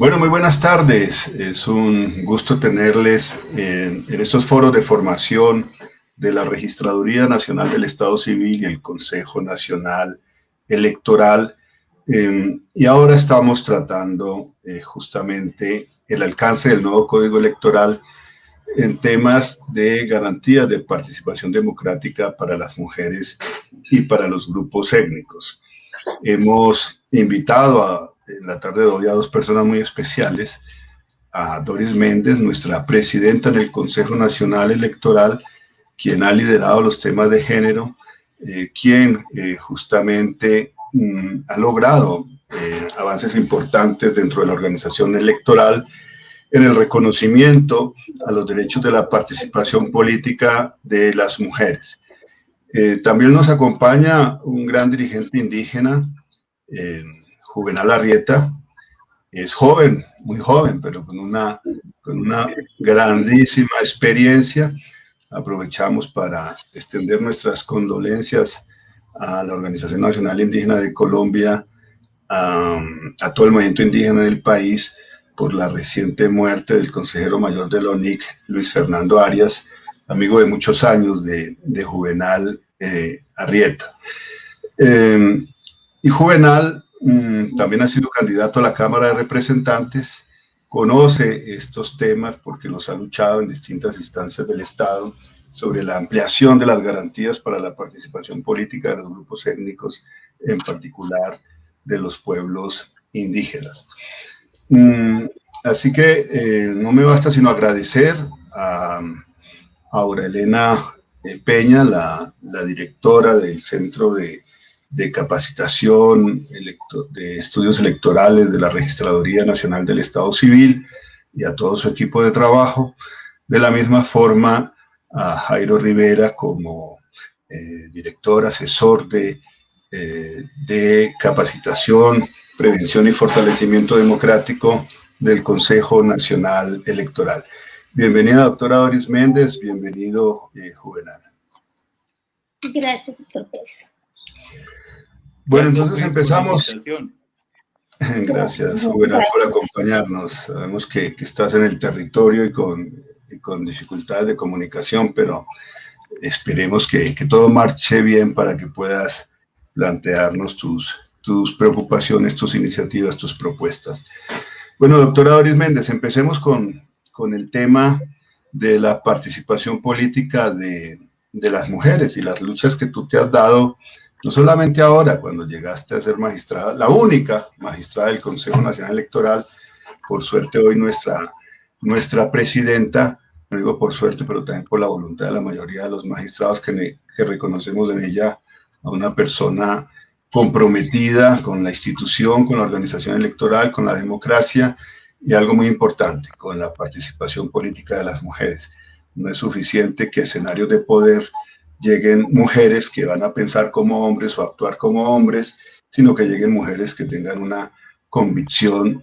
Bueno, muy buenas tardes. Es un gusto tenerles en estos foros de formación de la Registraduría Nacional del Estado Civil y el Consejo Nacional Electoral. Y ahora estamos tratando justamente el alcance del nuevo Código Electoral en temas de garantías de participación democrática para las mujeres y para los grupos étnicos. Hemos invitado en la tarde de hoy a dos personas muy especiales, a Doris Méndez, nuestra presidenta en el Consejo Nacional Electoral, quien ha liderado los temas de género, quien justamente ha logrado avances importantes dentro de la organización electoral en el reconocimiento a los derechos de la participación política de las mujeres. También nos acompaña un gran dirigente indígena, Juvenal Arrieta. Es joven, muy joven, pero con una grandísima experiencia. Aprovechamos para extender nuestras condolencias a la Organización Nacional Indígena de Colombia, a todo el movimiento indígena del país, por la reciente muerte del consejero mayor de la ONIC, Luis Fernando Arias, amigo de muchos años de Juvenal Arrieta. Y Juvenal también ha sido candidato a la Cámara de Representantes, conoce estos temas porque los ha luchado en distintas instancias del Estado sobre la ampliación de las garantías para la participación política de los grupos étnicos, en particular de los pueblos indígenas. Así que no me basta sino agradecer a Aurelena Peña, la directora del Centro de Capacitación de Estudios Electorales de la Registraduría Nacional del Estado Civil, y a todo su equipo de trabajo. De la misma forma a Jairo Rivera como director, asesor de capacitación, prevención y fortalecimiento democrático del Consejo Nacional Electoral. Bienvenida, doctora Doris Méndez. Bienvenido, Juvenal. Gracias, doctor Pérez. Bueno, entonces empezamos. Gracias, Juvenal, por acompañarnos. Sabemos que estás en el territorio y con dificultades de comunicación, pero esperemos que todo marche bien para que puedas plantearnos tus preocupaciones, tus iniciativas, tus propuestas. Bueno, doctora Doris Méndez, empecemos con el tema de la participación política de las mujeres y las luchas que tú te has dado, no solamente ahora cuando llegaste a ser magistrada, la única magistrada del Consejo Nacional Electoral, por suerte hoy nuestra presidenta, no digo por suerte, pero también por la voluntad de la mayoría de los magistrados que reconocemos en ella a una persona comprometida con la institución, con la organización electoral, con la democracia y algo muy importante, con la participación política de las mujeres. No es suficiente que escenarios de poder lleguen mujeres que van a pensar como hombres o actuar como hombres, sino que lleguen mujeres que tengan una convicción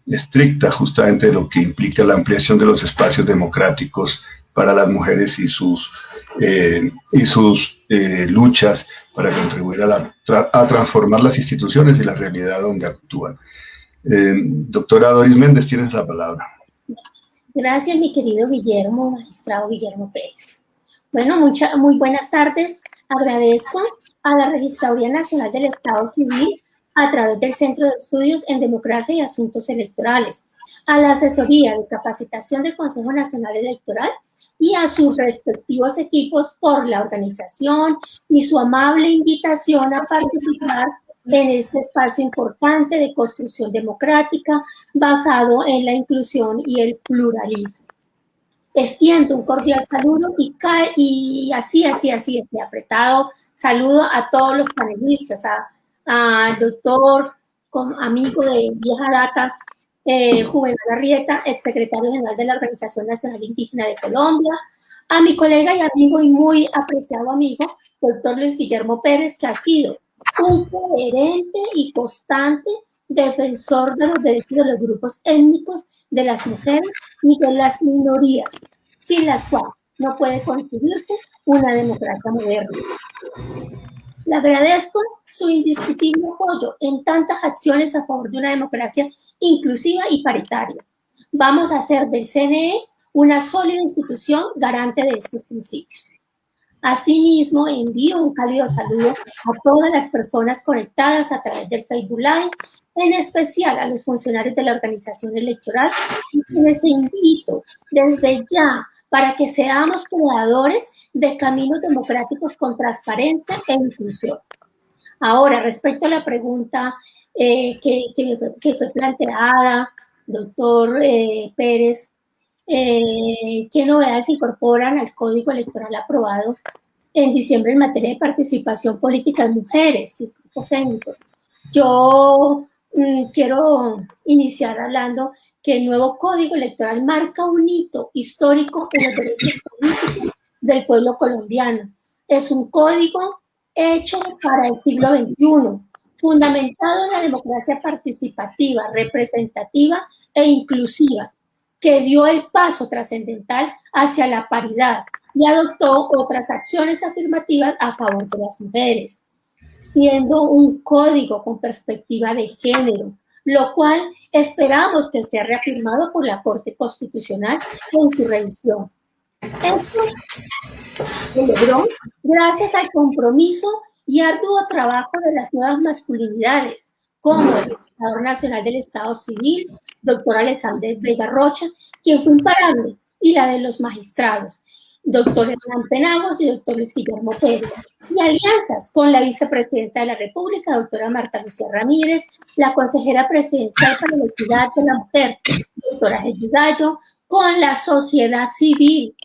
estricta justamente de lo que implica la ampliación de los espacios democráticos para las mujeres y sus luchas para contribuir a transformar las instituciones y la realidad donde actúan. Doctora Doris Méndez, tienes la palabra. Gracias, mi querido magistrado Guillermo Pérez. Bueno, muy buenas tardes. Agradezco a la Registraduría Nacional del Estado Civil a través del Centro de Estudios en Democracia y Asuntos Electorales, a la asesoría de capacitación del Consejo Nacional Electoral y a sus respectivos equipos por la organización y su amable invitación a participar en este espacio importante de construcción democrática basado en la inclusión y el pluralismo. Extiendo un cordial saludo y así, apretado, saludo a todos los panelistas, al doctor, amigo de vieja data, Juvenal Arrieta, exsecretario general de la Organización Nacional Indígena de Colombia, a mi colega y amigo y muy apreciado amigo, doctor Luis Guillermo Pérez, que ha sido un coherente y constante defensor de los derechos de los grupos étnicos, de las mujeres y de las minorías, sin las cuales no puede concebirse una democracia moderna. Le agradezco su indiscutible apoyo en tantas acciones a favor de una democracia inclusiva y paritaria. Vamos a hacer del CNE una sólida institución garante de estos principios. Asimismo, envío un cálido saludo a todas las personas conectadas a través del Facebook Live, en especial a los funcionarios de la organización electoral, y les invito desde ya para que seamos creadores de caminos democráticos con transparencia e inclusión. Ahora, respecto a la pregunta que fue planteada, doctor Pérez, ¿qué novedades se incorporan al Código Electoral aprobado en diciembre en materia de participación política de mujeres y grupos étnicos? Yo quiero iniciar hablando que el nuevo Código Electoral marca un hito histórico en los derechos políticos del pueblo colombiano. Es un código hecho para el siglo XXI, fundamentado en la democracia participativa, representativa e inclusiva, que dio el paso trascendental hacia la paridad y adoptó otras acciones afirmativas a favor de las mujeres, siendo un código con perspectiva de género, lo cual esperamos que sea reafirmado por la Corte Constitucional en su revisión. Esto se logró gracias al compromiso y arduo trabajo de las nuevas masculinidades, como el legislador nacional del Estado Civil, doctor Alexander Vega Rocha, quien fue imparable, y la de los magistrados, doctor Hernán Penagos y doctor Luis Guillermo Pérez, y alianzas con la vicepresidenta de la República, doctora Marta Lucía Ramírez, la consejera presidencial para la equidad de la mujer, doctora Heidi Gallo, con la sociedad civil,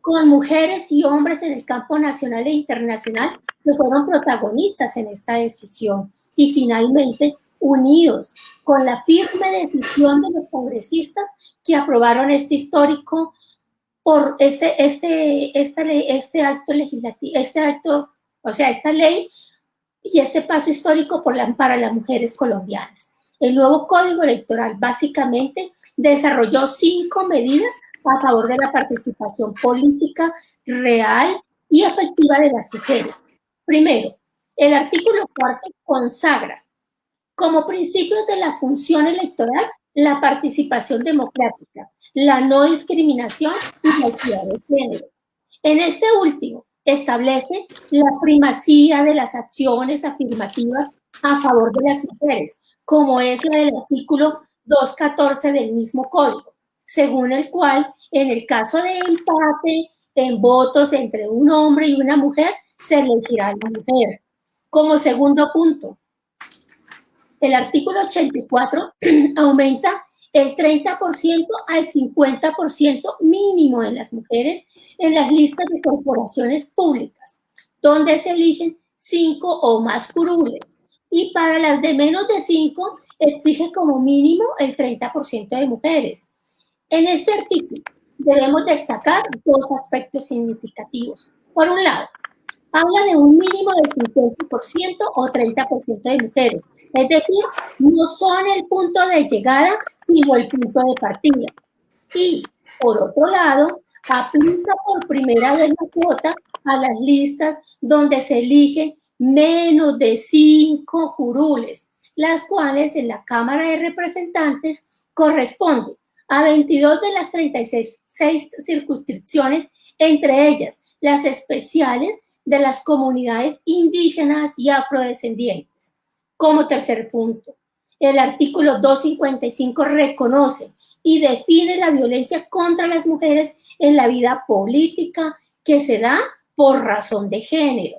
con mujeres y hombres en el campo nacional e internacional que fueron protagonistas en esta decisión, y finalmente unidos con la firme decisión de los congresistas que aprobaron este histórico por esta ley y este paso histórico para las mujeres colombianas. El nuevo Código Electoral básicamente desarrolló 5 medidas a favor de la participación política real y efectiva de las mujeres. Primero, el artículo 4 consagra como principios de la función electoral la participación democrática, la no discriminación y la equidad de género. En este último, establece la primacía de las acciones afirmativas a favor de las mujeres, como es la del artículo 214 del mismo código, según el cual, en el caso de empate en votos entre un hombre y una mujer, se elegirá a la mujer. Como segundo punto, el artículo 84 aumenta el 30% al 50% mínimo en las mujeres en las listas de corporaciones públicas, donde se eligen 5 o más curules. Y para las de menos de 5, exige como mínimo el 30% de mujeres. En este artículo debemos destacar 2 aspectos significativos. Por un lado, habla de un mínimo del 50% o 30% de mujeres. Es decir, no son el punto de llegada, sino el punto de partida. Y, por otro lado, aplica por primera vez la cuota a las listas donde se eligen menos de 5 curules, las cuales en la Cámara de Representantes corresponden a 22 de las 36 circunscripciones, entre ellas las especiales de las comunidades indígenas y afrodescendientes. Como tercer punto, el artículo 255 reconoce y define la violencia contra las mujeres en la vida política que se da por razón de género.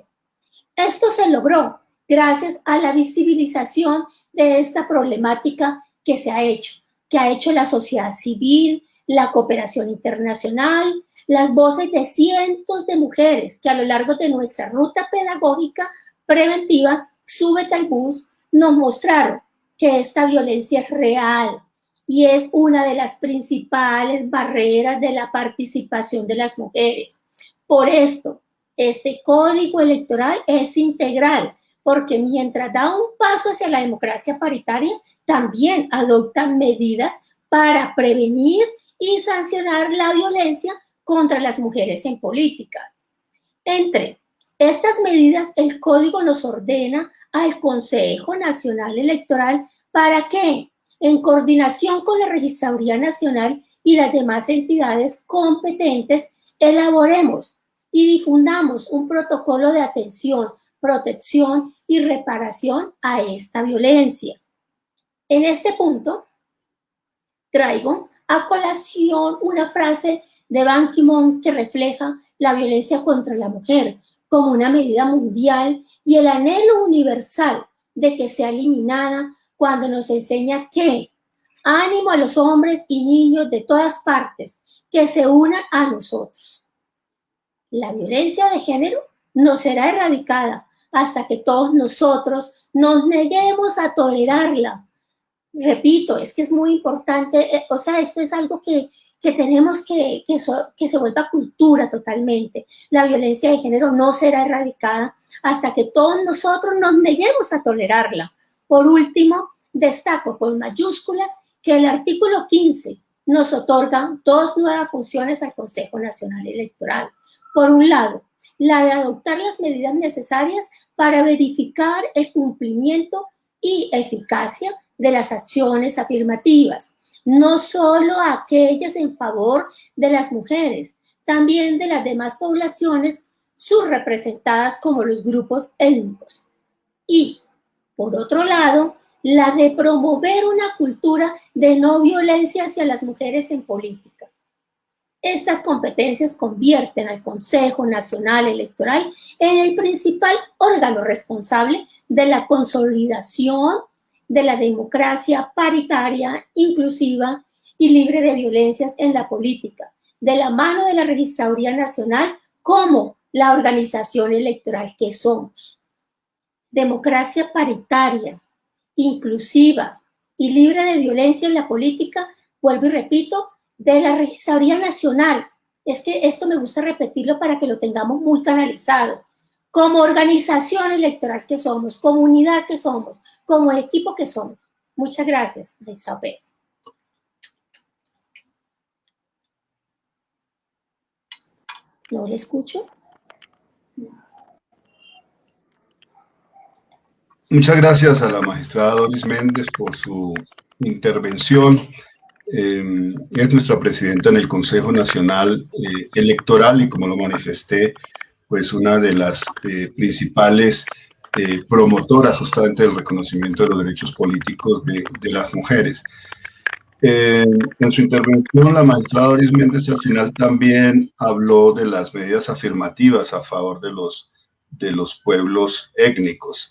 Esto se logró gracias a la visibilización de esta problemática que ha hecho la sociedad civil, la cooperación internacional, las voces de cientos de mujeres que a lo largo de nuestra ruta pedagógica preventiva Súbete al bus nos mostraron que esta violencia es real y es una de las principales barreras de la participación de las mujeres. Por esto, este código electoral es integral, porque mientras da un paso hacia la democracia paritaria, también adopta medidas para prevenir y sancionar la violencia contra las mujeres en política. Entre Estas medidas el Código nos ordena al Consejo Nacional Electoral para que, en coordinación con la Registraduría Nacional y las demás entidades competentes, elaboremos y difundamos un protocolo de atención, protección y reparación a esta violencia. En este punto, traigo a colación una frase de Ban Ki-moon que refleja la violencia contra la mujer como una medida mundial y el anhelo universal de que sea eliminada, cuando nos enseña que ánimo a los hombres y niños de todas partes que se unan a nosotros. La violencia de género no será erradicada hasta que todos nosotros nos neguemos a tolerarla. Repito, es que es muy importante, o sea, esto es algo que tenemos que se vuelva cultura totalmente. La violencia de género no será erradicada hasta que todos nosotros nos neguemos a tolerarla. Por último, destaco con mayúsculas que el artículo 15 nos otorga dos nuevas funciones al Consejo Nacional Electoral. Por un lado, la de adoptar las medidas necesarias para verificar el cumplimiento y eficacia de las acciones afirmativas, no solo aquellas en favor de las mujeres, también de las demás poblaciones subrepresentadas como los grupos étnicos. Y, por otro lado, la de promover una cultura de no violencia hacia las mujeres en política. Estas competencias convierten al Consejo Nacional Electoral en el principal órgano responsable de la consolidación de la democracia paritaria, inclusiva y libre de violencias en la política, de la mano de la Registraduría Nacional como la organización electoral que somos. Democracia paritaria, inclusiva y libre de violencia en la política, vuelvo y repito, de la Registraduría Nacional. Es que esto me gusta repetirlo para que lo tengamos muy canalizado. Como organización electoral que somos, comunidad que somos, como equipo que somos. Muchas gracias, magistrado Pérez. ¿No le escucho? Muchas gracias a la magistrada Doris Méndez por su intervención. Es nuestra presidenta en el Consejo Nacional Electoral y, como lo manifesté, pues una de las principales promotoras justamente del reconocimiento de los derechos políticos de las mujeres. En su intervención, la magistrada Doris Méndez al final también habló de las medidas afirmativas a favor de los pueblos étnicos.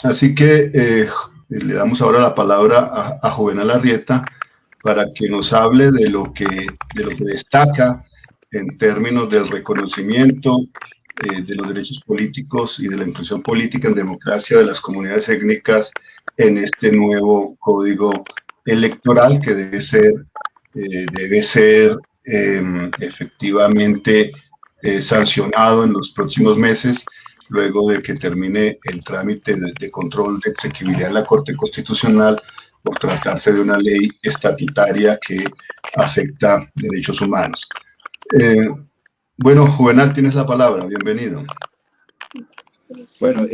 Así que le damos ahora la palabra a Juvenal Arrieta para que nos hable de lo que destaca en términos del reconocimiento de los derechos políticos y de la inclusión política en democracia de las comunidades étnicas en este nuevo código electoral que debe ser efectivamente sancionado en los próximos meses, luego de que termine el trámite de control de exequibilidad en la Corte Constitucional por tratarse de una ley estatutaria que afecta derechos humanos. Bueno, Juvenal, tienes la palabra. Bienvenido. Bueno,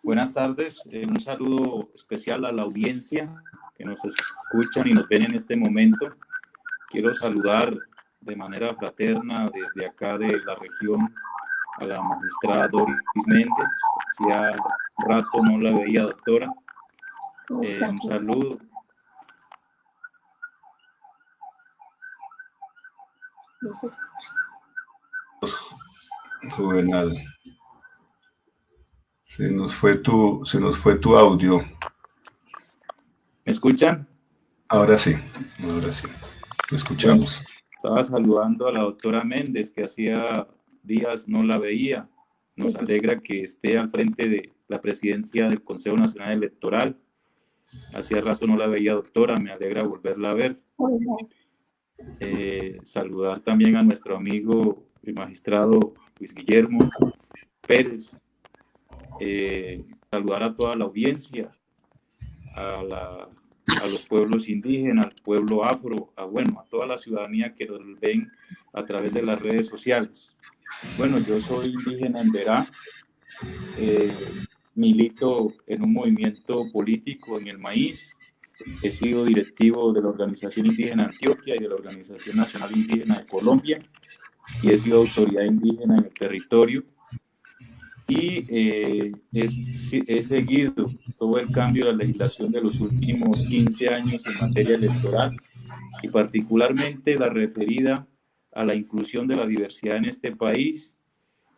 buenas tardes. Un saludo especial a la audiencia que nos escuchan y nos ven en este momento. Quiero saludar de manera fraterna desde acá de la región a la magistrada Doris Méndez. Hacía rato no la veía, doctora. Un saludo. No se escucha. Juvenal, se nos fue tu audio. ¿Me escuchan? Ahora sí, te escuchamos. Bueno, estaba saludando a la doctora Méndez, que hacía días no la veía. Nos alegra que esté al frente de la presidencia del Consejo Nacional Electoral. Hacía rato no la veía, doctora, me alegra volverla a ver. Saludar también a nuestro amigo el magistrado Luis Guillermo Pérez. Saludar a toda la audiencia, a los pueblos indígenas, al pueblo afro, a toda la ciudadanía que nos ven a través de las redes sociales. Bueno, yo soy indígena en Verá, milito en un movimiento político en el maíz, he sido directivo de la Organización Indígena Antioquia y de la Organización Nacional Indígena de Colombia y he sido autoridad indígena en el territorio y he seguido todo el cambio de la legislación de los últimos 15 años en materia electoral y particularmente la referida a la inclusión de la diversidad en este país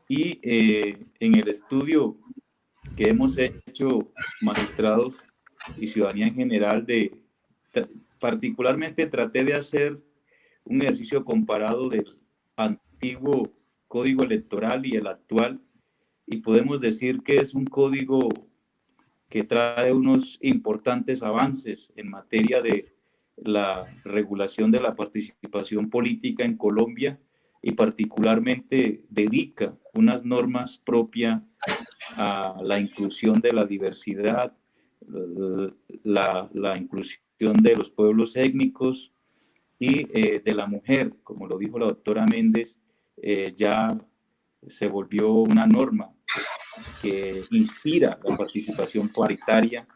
y en el estudio que hemos hecho magistrados y ciudadanía en general particularmente traté de hacer un ejercicio comparado del antiguo código electoral y el actual y podemos decir que es un código que trae unos importantes avances en materia de la regulación de la participación política en Colombia y particularmente dedica unas normas propias a la inclusión de la diversidad, la inclusión de los pueblos étnicos y de la mujer, como lo dijo la doctora Méndez, ya se volvió una norma que inspira la participación paritaria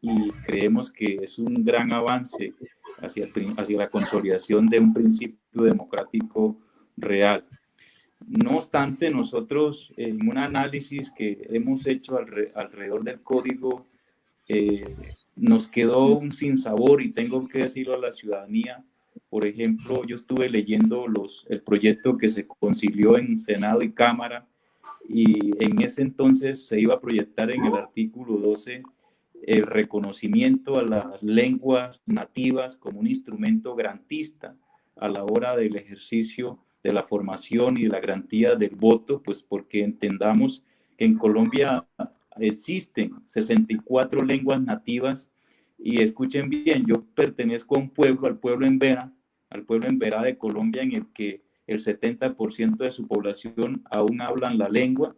y creemos que es un gran avance hacia la consolidación de un principio democrático real. No obstante, nosotros en un análisis que hemos hecho alrededor del código, nos quedó un sinsabor y tengo que decirlo a la ciudadanía. Por ejemplo, yo estuve leyendo el proyecto que se concilió en Senado y Cámara y en ese entonces se iba a proyectar en el artículo 12 el reconocimiento a las lenguas nativas como un instrumento garantista a la hora del ejercicio de la formación y de la garantía del voto, pues porque entendamos que en Colombia existen 64 lenguas nativas y escuchen bien, yo pertenezco a un pueblo, al pueblo en Vera de Colombia, en el que el 70% de su población aún hablan la lengua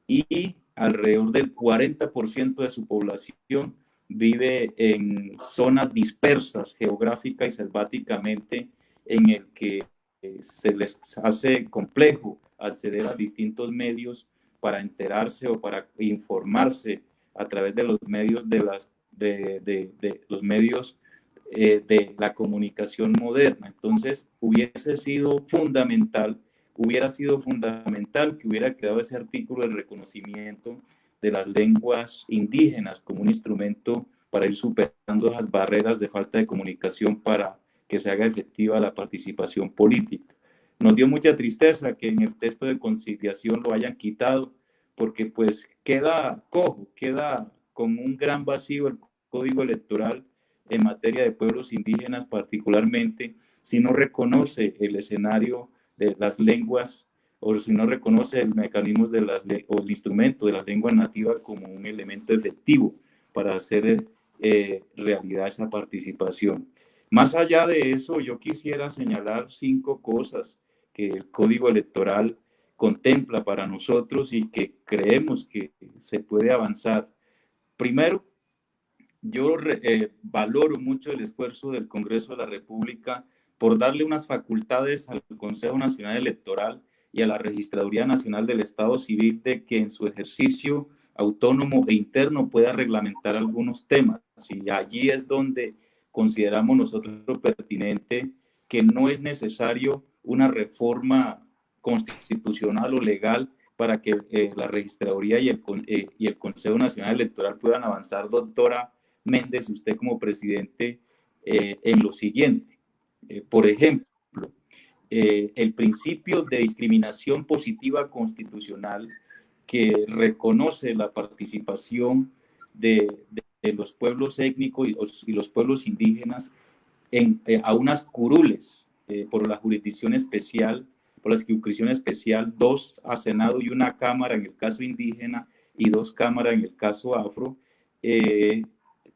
y alrededor del 40% de su población vive en zonas dispersas geográfica y selváticamente en el que se les hace complejo acceder a distintos medios para enterarse o para informarse a través de los medios de los medios de la comunicación moderna. Entonces, hubiera sido fundamental que hubiera quedado ese artículo de reconocimiento de las lenguas indígenas como un instrumento para ir superando esas barreras de falta de comunicación para que se haga efectiva la participación política. Nos dio mucha tristeza que en el texto de conciliación lo hayan quitado, porque pues queda cojo, queda con un gran vacío el código electoral en materia de pueblos indígenas, particularmente si no reconoce el escenario de las lenguas o si no reconoce el mecanismo o el instrumento de las lenguas nativas como un elemento efectivo para hacer realidad esa participación. Más allá de eso, yo quisiera señalar 5 cosas que el Código Electoral contempla para nosotros y que creemos que se puede avanzar. Primero, yo valoro mucho el esfuerzo del Congreso de la República por darle unas facultades al Consejo Nacional Electoral y a la Registraduría Nacional del Estado Civil de que en su ejercicio autónomo e interno pueda reglamentar algunos temas. Y allí es donde consideramos nosotros pertinente que no es necesario una reforma constitucional o legal para que la Registraduría y el Consejo Nacional Electoral puedan avanzar, doctora Méndez, usted como presidente, en lo siguiente. Por ejemplo, el principio de discriminación positiva constitucional que reconoce la participación de los pueblos étnicos y los pueblos indígenas a unas curules por la jurisdicción especial, por la circunscripción especial, 2 a Senado y 1 a Cámara en el caso indígena y 2 cámaras en el caso afro.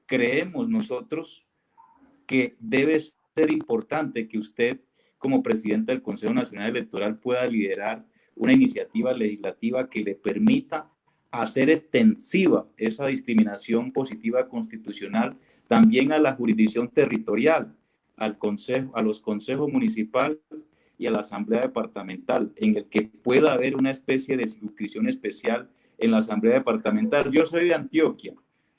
Creemos nosotros que debe ser importante que usted, como presidente del Consejo Nacional Electoral, pueda liderar una iniciativa legislativa que le permita hacer extensiva esa discriminación positiva constitucional también a la jurisdicción territorial, al consejo, a los consejos municipales y a la Asamblea Departamental, en el que pueda haber una especie de circunscripción especial en la Asamblea Departamental. Yo soy de Antioquia,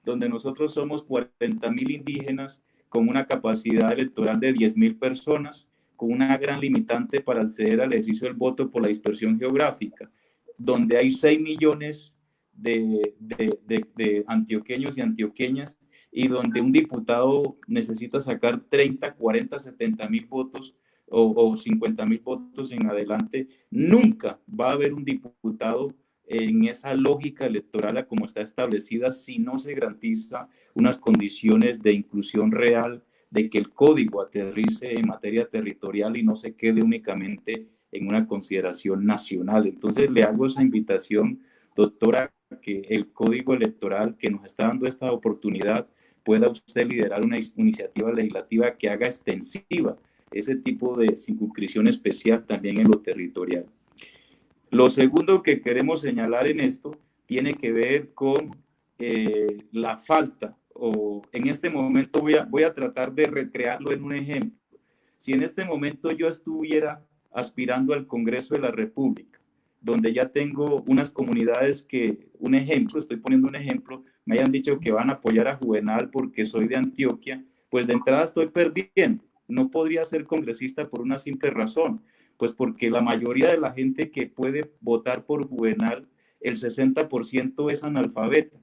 donde nosotros somos 40.000 indígenas con una capacidad electoral de 10.000 personas, con una gran limitante para acceder al ejercicio del voto por la dispersión geográfica, donde hay 6 millones de antioqueños y antioqueñas, y donde un diputado necesita sacar 30, 40, 70.000 votos o 50.000 votos en adelante. Nunca va a haber un diputado en esa lógica electoral como está establecida si no se garantiza unas condiciones de inclusión real, de que el código aterrice en materia territorial y no se quede únicamente en una consideración nacional. Entonces le hago esa invitación, doctora, que el código electoral que nos está dando esta oportunidad pueda usted liderar una iniciativa legislativa que haga extensiva ese tipo de circunscripción especial también en lo territorial. Lo segundo que queremos señalar en esto tiene que ver con la falta, o en este momento voy a tratar de recrearlo en un ejemplo. Si en este momento yo estuviera aspirando al Congreso de la República, donde ya tengo unas comunidades que, un ejemplo, estoy poniendo un ejemplo, me hayan dicho que van a apoyar a Juvenal porque soy de Antioquia, pues de entrada estoy perdiendo. No podría ser congresista por una simple razón, pues porque la mayoría de la gente que puede votar por Juvenal, el 60% es analfabeta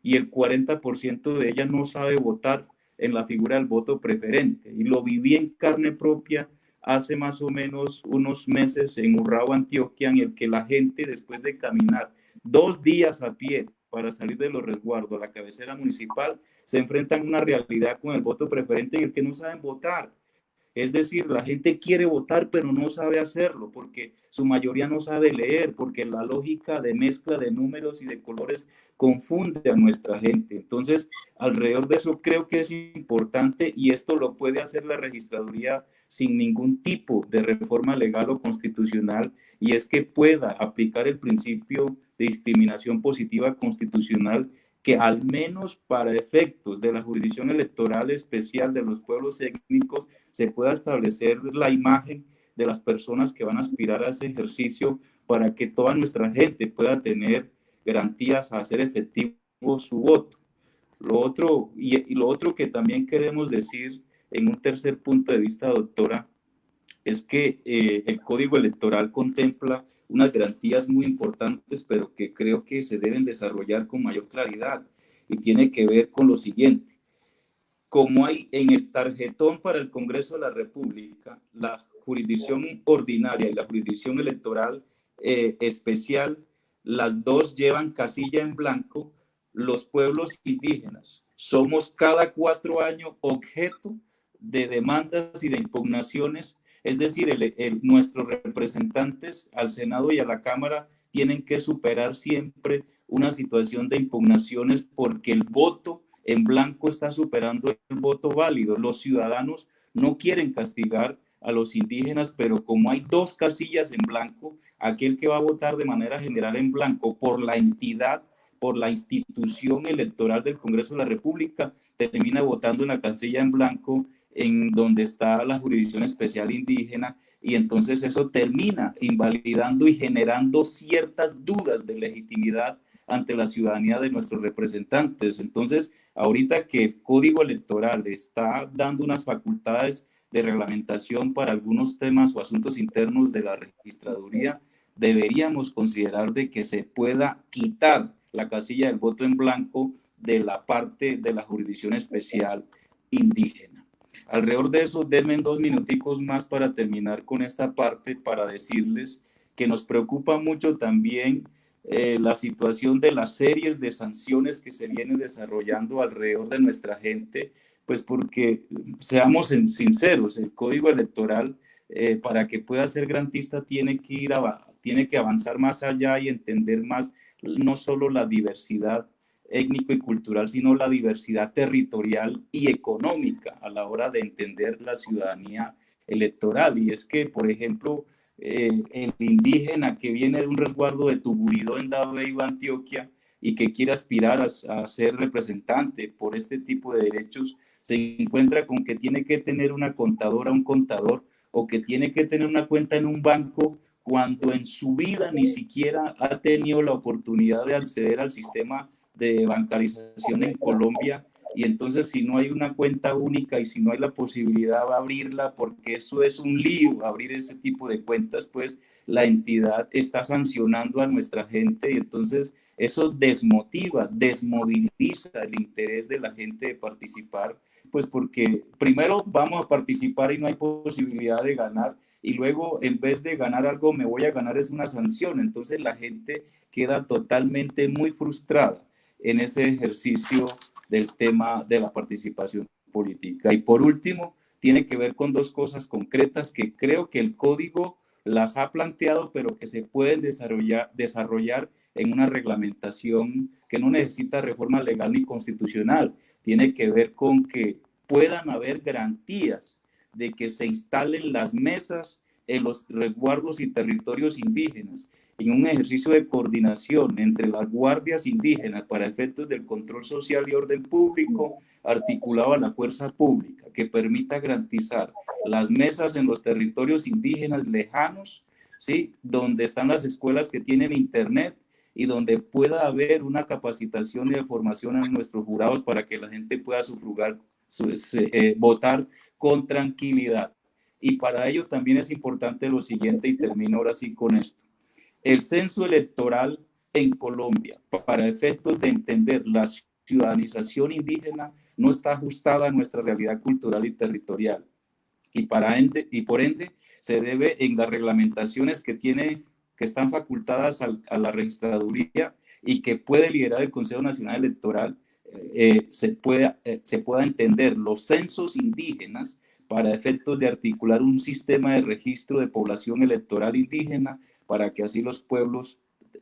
y el 40% de ella no sabe votar en la figura del voto preferente. Y lo viví en carne propia hace más o menos unos meses en Urrao, Antioquia, en el que la gente, después de caminar 2 días a pie para salir de los resguardos a la cabecera municipal, se enfrentan a una realidad con el voto preferente en el que no saben votar. Es decir, la gente quiere votar, pero no sabe hacerlo porque su mayoría no sabe leer, porque la lógica de mezcla de números y de colores confunde a nuestra gente. Entonces, alrededor de eso creo que es importante, y esto lo puede hacer la registraduría sin ningún tipo de reforma legal o constitucional, y es que pueda aplicar el principio de discriminación positiva constitucional, que al menos para efectos de la jurisdicción electoral especial de los pueblos étnicos se pueda establecer la imagen de las personas que van a aspirar a ese ejercicio, para que toda nuestra gente pueda tener garantías a hacer efectivo su voto. Lo otro, y lo otro que también queremos decir en un tercer punto de vista, doctora, es que el Código Electoral contempla unas garantías muy importantes, pero que creo que se deben desarrollar con mayor claridad, y tiene que ver con lo siguiente. Como hay en el tarjetón para el Congreso de la República, la jurisdicción ordinaria y la jurisdicción electoral especial, las dos llevan casilla en blanco. Los pueblos indígenas somos cada 4 años objeto de demandas y de impugnaciones. Es decir, nuestros representantes al Senado y a la Cámara tienen que superar siempre una situación de impugnaciones, porque el voto en blanco está superando el voto válido. Los ciudadanos no quieren castigar a los indígenas, pero como hay 2 casillas en blanco, aquel que va a votar de manera general en blanco por la entidad, por la institución electoral del Congreso de la República, termina votando en la casilla en blanco en donde está la jurisdicción especial indígena, y entonces eso termina invalidando y generando ciertas dudas de legitimidad ante la ciudadanía de nuestros representantes. Entonces, ahorita que el Código Electoral está dando unas facultades de reglamentación para algunos temas o asuntos internos de la registraduría, deberíamos considerar de que se pueda quitar la casilla del voto en blanco de la parte de la jurisdicción especial indígena. Alrededor de eso, denme 2 minuticos más para terminar con esta parte, para decirles que nos preocupa mucho también la situación de las series de sanciones que se vienen desarrollando alrededor de nuestra gente, pues porque, seamos sinceros, el Código Electoral, para que pueda ser garantista, tiene que avanzar más allá y entender más no solo la diversidad étnico y cultural, sino la diversidad territorial y económica a la hora de entender la ciudadanía electoral. Y es que, por ejemplo, el indígena que viene de un resguardo de Tuburidó en Dabeiba, Antioquia, y que quiere aspirar a ser representante por este tipo de derechos, se encuentra con que tiene que tener una contadora, un contador, o que tiene que tener una cuenta en un banco cuando en su vida ni siquiera ha tenido la oportunidad de acceder al sistema de bancarización en Colombia. Y entonces si no hay una cuenta única y si no hay la posibilidad de abrirla, porque eso es un lío, abrir ese tipo de cuentas, pues la entidad está sancionando a nuestra gente y entonces eso desmotiva, desmoviliza el interés de la gente de participar, pues porque primero vamos a participar y no hay posibilidad de ganar, y luego en vez de ganar algo me voy a ganar es una sanción. Entonces la gente queda totalmente muy frustrada en ese ejercicio del tema de la participación política. Y por último, tiene que ver con dos cosas concretas que creo que el código las ha planteado, pero que se pueden desarrollar en una reglamentación que no necesita reforma legal ni constitucional. Tiene que ver con que puedan haber garantías de que se instalen las mesas en los resguardos y territorios indígenas, en un ejercicio de coordinación entre las guardias indígenas para efectos del control social y orden público, articulado a la fuerza pública, que permita garantizar las mesas en los territorios indígenas lejanos, ¿sí?, donde están las escuelas que tienen internet y donde pueda haber una capacitación y de formación a nuestros jurados para que la gente pueda sufragar, votar con tranquilidad. Y para ello también es importante lo siguiente, y termino ahora sí con esto. El censo electoral en Colombia, para efectos de entender la ciudadanización indígena, no está ajustada a nuestra realidad cultural y territorial. Y por ende, se debe en las reglamentaciones que están facultadas a la registraduría y que puede liderar el Consejo Nacional Electoral, se pueda entender los censos indígenas para efectos de articular un sistema de registro de población electoral indígena, para que así los pueblos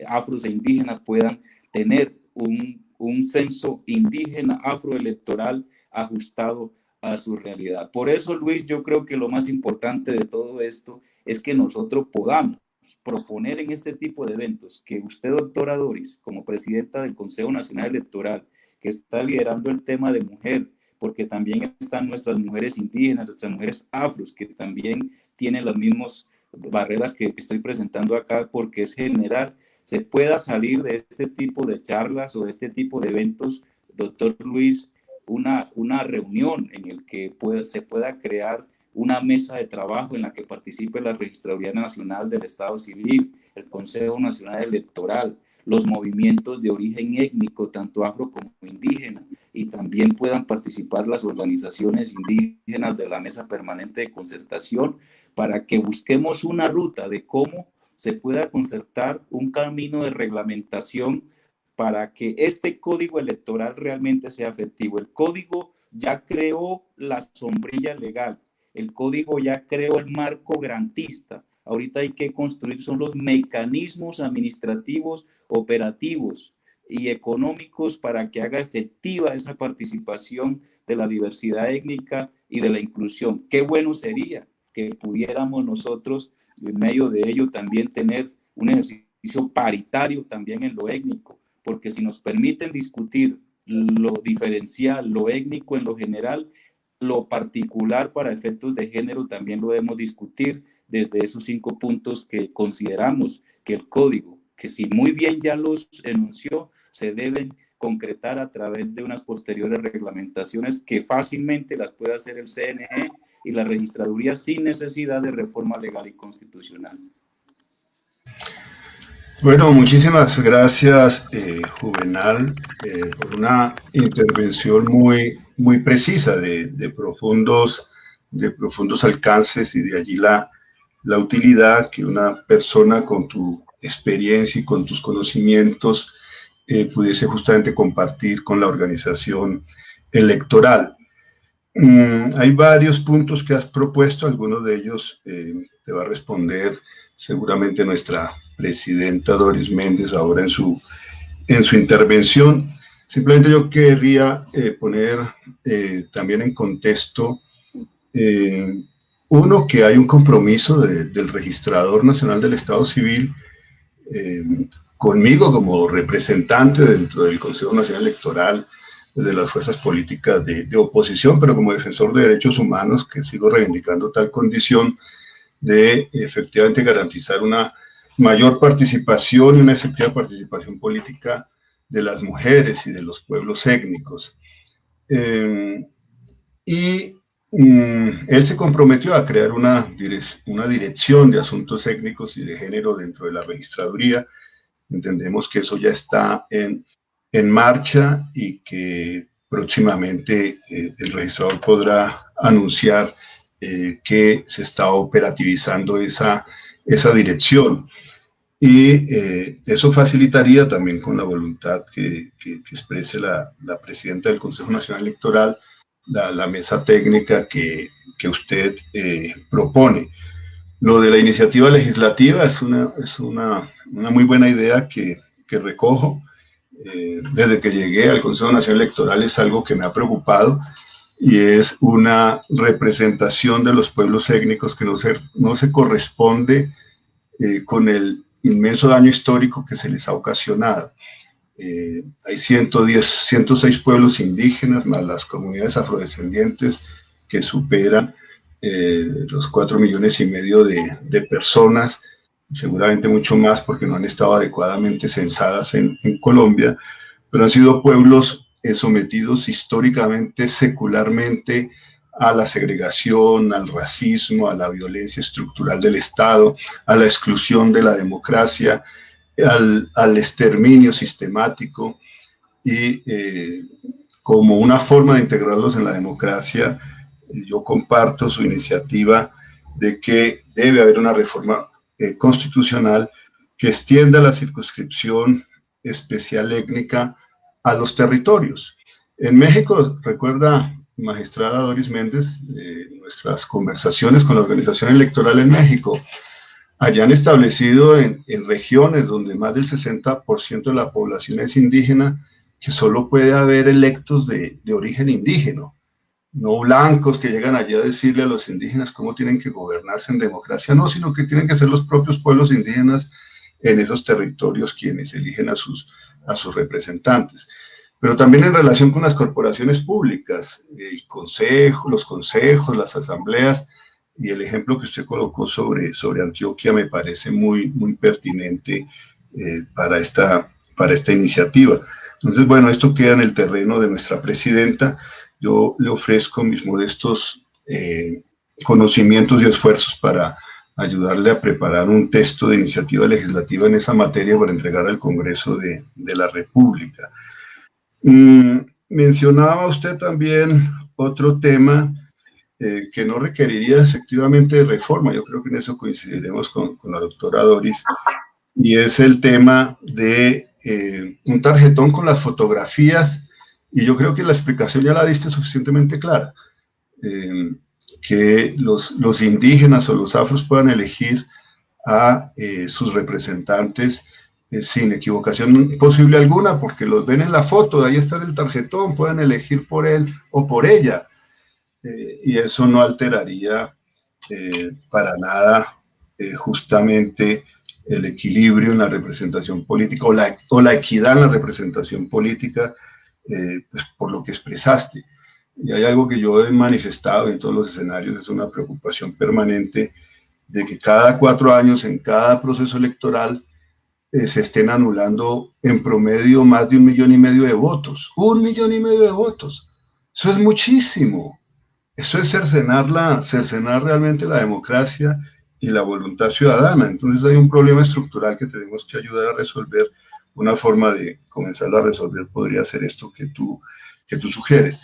afros e indígenas puedan tener un censo indígena afroelectoral ajustado a su realidad. Por eso, Luis, yo creo que lo más importante de todo esto es que nosotros podamos proponer en este tipo de eventos que usted, doctora Doris, como presidenta del Consejo Nacional Electoral, que está liderando el tema de mujer, porque también están nuestras mujeres indígenas, nuestras mujeres afros, que también tienen las mismas barreras que estoy presentando acá, porque es general, se pueda salir de este tipo de charlas o de este tipo de eventos, doctor Luis, una reunión en el que se pueda crear una mesa de trabajo en la que participe la Registraduría Nacional del Estado Civil, el Consejo Nacional Electoral, los movimientos de origen étnico, tanto afro como indígena, y también puedan participar las organizaciones indígenas de la Mesa Permanente de Concertación, para que busquemos una ruta de cómo se pueda concertar un camino de reglamentación para que este código electoral realmente sea efectivo. El código ya creó la sombrilla legal, el código ya creó el marco garantista. Ahorita hay que construir son los mecanismos administrativos, operativos y económicos para que haga efectiva esa participación de la diversidad étnica y de la inclusión. Qué bueno sería que pudiéramos nosotros, en medio de ello, también tener un ejercicio paritario también en lo étnico, porque si nos permiten discutir lo diferencial, lo étnico en lo general, lo particular para efectos de género también lo debemos discutir desde esos 5 puntos que consideramos que el código, que si muy bien ya los enunció, se deben concretar a través de unas posteriores reglamentaciones que fácilmente las puede hacer el CNE y la registraduría sin necesidad de reforma legal y constitucional. Bueno, muchísimas gracias, Juvenal, por una intervención muy precisa de profundos alcances, y de allí la utilidad que una persona con tu experiencia y con tus conocimientos pudiese justamente compartir con la organización electoral. Hay varios puntos que has propuesto, algunos de ellos te va a responder seguramente nuestra presidenta Doris Méndez ahora en su intervención. Simplemente yo querría poner también en contexto, uno, que hay un compromiso del Registrador Nacional del Estado Civil conmigo como representante dentro del Consejo Nacional Electoral de las fuerzas políticas de oposición, pero como defensor de derechos humanos, que sigo reivindicando tal condición, de efectivamente garantizar una mayor participación y una efectiva participación política de las mujeres y de los pueblos étnicos. Él se comprometió a crear una dirección de asuntos étnicos y de género dentro de la registraduría. Entendemos que eso ya está en marcha y que próximamente el registrador podrá anunciar que se está operativizando esa dirección. Y eso facilitaría también con la voluntad que exprese la presidenta del Consejo Nacional Electoral, la mesa técnica que usted propone. Lo de la iniciativa legislativa es una muy buena idea que recojo. Desde que llegué al Consejo Nacional Electoral es algo que me ha preocupado, y es una representación de los pueblos étnicos que no se corresponde con el inmenso daño histórico que se les ha ocasionado. Hay 106 pueblos indígenas, más las comunidades afrodescendientes que superan los 4,5 millones de personas, seguramente mucho más porque no han estado adecuadamente censadas en Colombia, pero han sido pueblos sometidos históricamente, secularmente, a la segregación, al racismo, a la violencia estructural del Estado, a la exclusión de la democracia, al exterminio sistemático, y como una forma de integrarlos en la democracia, yo comparto su iniciativa de que debe haber una reforma constitucional que extienda la circunscripción especial étnica a los territorios. En México, recuerda, magistrada Doris Méndez, nuestras conversaciones con la organización electoral en México, allá han establecido en regiones donde más del 60% de la población es indígena, que solo puede haber electos de origen indígena, no blancos que llegan allá a decirle a los indígenas cómo tienen que gobernarse en democracia, no, sino que tienen que ser los propios pueblos indígenas en esos territorios quienes eligen a sus representantes. Pero también en relación con las corporaciones públicas, los consejos, las asambleas, y el ejemplo que usted colocó sobre Antioquia me parece muy pertinente para esta iniciativa. Entonces, bueno, esto queda en el terreno de nuestra presidenta. Yo le ofrezco mis modestos conocimientos y esfuerzos para ayudarle a preparar un texto de iniciativa legislativa en esa materia para entregar al Congreso de la República. Mencionaba usted también otro tema que no requeriría efectivamente de reforma. Yo creo que en eso coincidiremos con la doctora Doris, y es el tema de un tarjetón con las fotografías, y yo creo que la explicación ya la diste suficientemente clara, que los indígenas o los afros puedan elegir a sus representantes sin equivocación posible alguna, porque los ven en la foto, ahí está el tarjetón, pueden elegir por él o por ella, y eso no alteraría para nada justamente el equilibrio en la representación política o la equidad en la representación política, pues por lo que expresaste. Y hay algo que yo he manifestado en todos los escenarios, es una preocupación permanente de que cada 4 años en cada proceso electoral se estén anulando en promedio más de 1,5 millones de votos. 1,5 millones de votos. Eso es muchísimo. Eso es cercenar realmente la democracia y la voluntad ciudadana. Entonces hay un problema estructural que tenemos que ayudar a resolver. Una forma de comenzarlo a resolver podría ser esto que tú sugieres.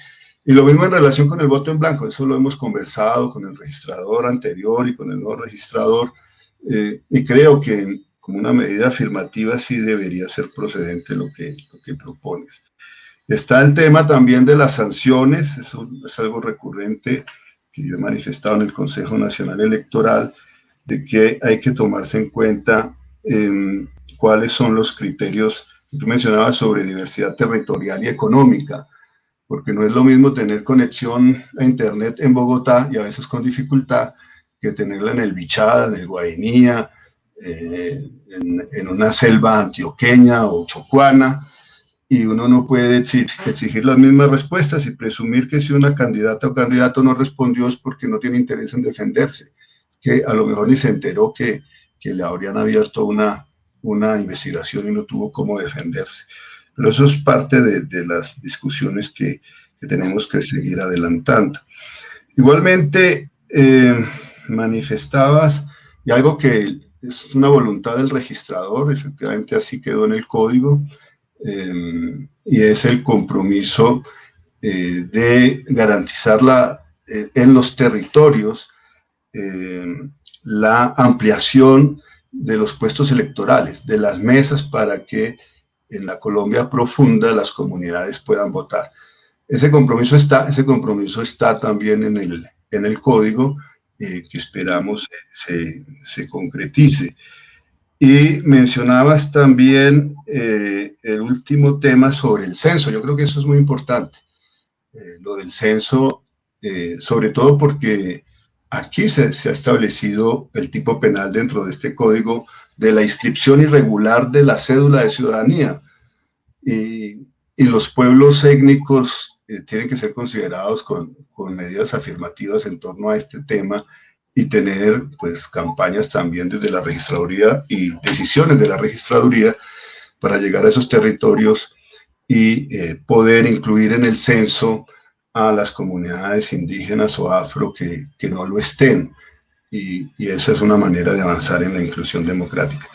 Y lo mismo en relación con el voto en blanco. Eso lo hemos conversado con el registrador anterior y con el nuevo registrador, y creo que como una medida afirmativa sí debería ser procedente lo que propones. Está el tema también de las sanciones. Eso es algo recurrente que yo he manifestado en el Consejo Nacional Electoral, de que hay que tomarse en cuenta cuáles son los criterios que tú mencionabas sobre diversidad territorial y económica, porque no es lo mismo tener conexión a internet en Bogotá, y a veces con dificultad, que tenerla en el Bichada, en el Guainía, en una selva antioqueña o chocuana, y uno no puede exigir las mismas respuestas y presumir que si una candidata o candidato no respondió es porque no tiene interés en defenderse. que a lo mejor ni se enteró que le habrían abierto una investigación y no tuvo cómo defenderse. Pero eso es parte de las discusiones que tenemos que seguir adelantando. Igualmente, manifestabas, y algo que es una voluntad del registrador, efectivamente así quedó en el código, y es el compromiso de garantizar en los territorios la ampliación de los puestos electorales, de las mesas, para que en la Colombia profunda las comunidades puedan votar. Ese compromiso está también en el código, que esperamos se concretice. Y mencionabas también el último tema sobre el censo. Yo creo que eso es muy importante, lo del censo, sobre todo porque aquí se ha establecido el tipo penal dentro de este código de la inscripción irregular de la cédula de ciudadanía. Y los pueblos étnicos tienen que ser considerados con medidas afirmativas en torno a este tema, y tener pues campañas también desde la registraduría y decisiones de la registraduría para llegar a esos territorios y poder incluir en el censo a las comunidades indígenas o afro que no lo estén. Y esa es una manera de avanzar en la inclusión democrática.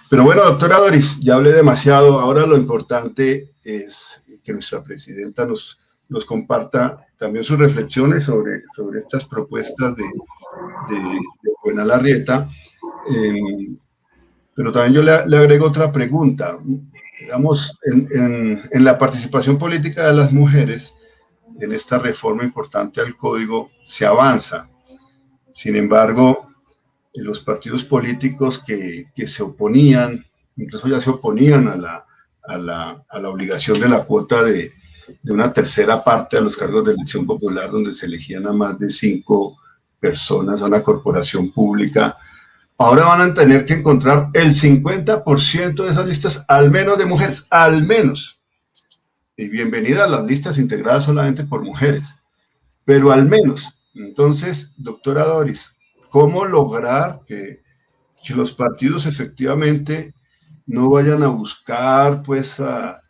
Pero bueno, doctora Doris, ya hablé demasiado. Ahora lo importante es que nuestra presidenta nos comparta también sus reflexiones sobre estas propuestas de Juvenal Larrieta. Pero también yo le agrego otra pregunta. Digamos, en la participación política de las mujeres, en esta reforma importante al código, se avanza. Sin embargo, los partidos políticos que se oponían, incluso ya se oponían a la obligación de la cuota de una tercera parte a los cargos de elección popular, donde se elegían a más de 5 personas a una corporación pública, ahora van a tener que encontrar el 50% de esas listas, al menos de mujeres, al menos. Y bienvenida a las listas integradas solamente por mujeres, pero al menos. Entonces, doctora Doris, ¿cómo lograr que los partidos efectivamente no vayan a buscar pues a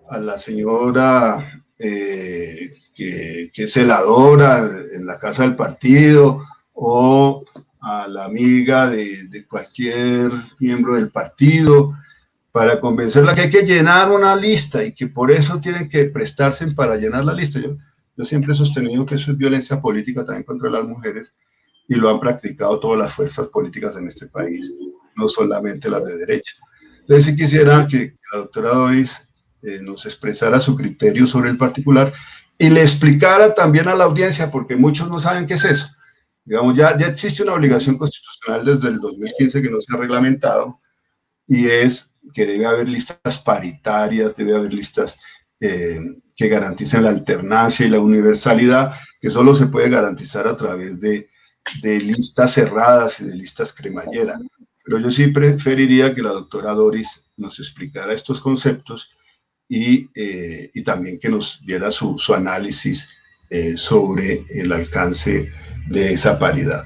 la señora que es celadora en la casa del partido, o a la amiga de cualquier miembro del partido, para convencerla que hay que llenar una lista y que por eso tienen que prestarse para llenar la lista? Yo siempre he sostenido que eso es violencia política también contra las mujeres, y lo han practicado todas las fuerzas políticas en este país, no solamente las de derecha. Entonces, sí quisiera que la doctora Doris nos expresara su criterio sobre el particular y le explicara también a la audiencia, porque muchos no saben qué es eso. Digamos, ya existe una obligación constitucional desde el 2015 que no se ha reglamentado, y es que debe haber listas paritarias, debe haber listas que garanticen la alternancia y la universalidad, que solo se puede garantizar a través de listas cerradas y de listas cremallera. Pero yo sí preferiría que la doctora Doris nos explicara estos conceptos y también que nos diera su análisis sobre el alcance de esa paridad.